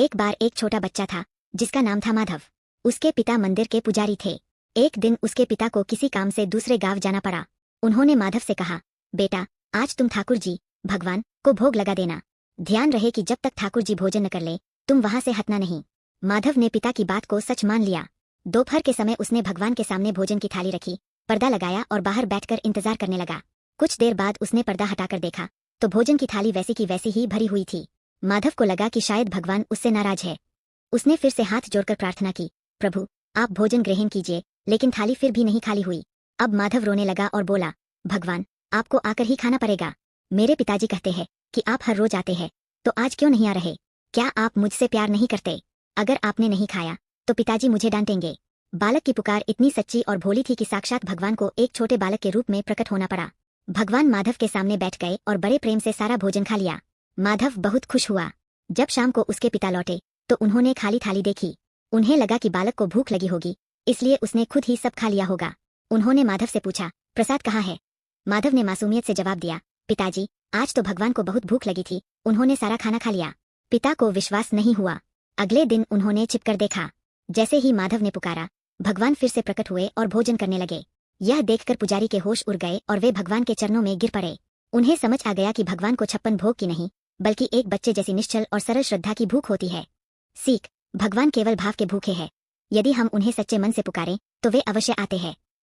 एक बार एक छोटा बच्चा था जिसका नाम था माधव। उसके पिता मंदिर के पुजारी थे। एक दिन उसके पिता को किसी काम से दूसरे गांव जाना पड़ा। उन्होंने माधव से कहा, बेटा, आज तुम ठाकुर जी भगवान को भोग लगा देना। ध्यान रहे कि जब तक ठाकुर जी भोजन न कर ले तुम वहां से हटना नहीं। माधव ने पिता की बात को सच मान लिया। दोपहर के समय उसने भगवान के सामने भोजन की थाली रखी, पर्दा लगाया और बाहर बैठकर इंतजार करने लगा। कुछ देर बाद उसने पर्दा हटाकर देखा तो भोजन की थाली वैसी की वैसी ही भरी हुई थी। माधव को लगा कि शायद भगवान उससे नाराज है। उसने फिर से हाथ जोड़कर प्रार्थना की, प्रभु आप भोजन ग्रहण कीजिए, लेकिन थाली फिर भी नहीं खाली हुई। अब माधव रोने लगा और बोला, भगवान आपको आकर ही खाना पड़ेगा। मेरे पिताजी कहते हैं कि आप हर रोज आते हैं, तो आज क्यों नहीं आ रहे? क्या आप मुझसे प्यार नहीं करते? अगर आपने नहीं खाया तो पिताजी मुझे डांटेंगे। बालक की पुकार इतनी सच्ची और भोली थी कि साक्षात भगवान को एक छोटे बालक के रूप में प्रकट होना पड़ा। भगवान माधव के सामने बैठ गए और बड़े प्रेम से सारा भोजन खा लिया। माधव बहुत खुश हुआ। जब शाम को उसके पिता लौटे तो उन्होंने खाली थाली देखी। उन्हें लगा कि बालक को भूख लगी होगी, इसलिए उसने खुद ही सब खा लिया होगा। उन्होंने माधव से पूछा, प्रसाद कहाँ है? माधव ने मासूमियत से जवाब दिया, पिताजी आज तो भगवान को बहुत भूख लगी थी, उन्होंने सारा खाना खा लिया। पिता को विश्वास नहीं हुआ। अगले दिन उन्होंने छिपकर देखा। जैसे ही माधव ने पुकारा, भगवान फिर से प्रकट हुए और भोजन करने लगे। यह देखकर पुजारी के होश उड़ गए और वे भगवान के चरणों में गिर पड़े। उन्हें समझ आ गया कि भगवान को 56 भोग की नहीं, बल्कि एक बच्चे जैसी निश्चल और सरल श्रद्धा की भूख होती है। सीख, भगवान केवल भाव के भूखे हैं। यदि हम उन्हें सच्चे मन से पुकारें तो वे अवश्य आते हैं।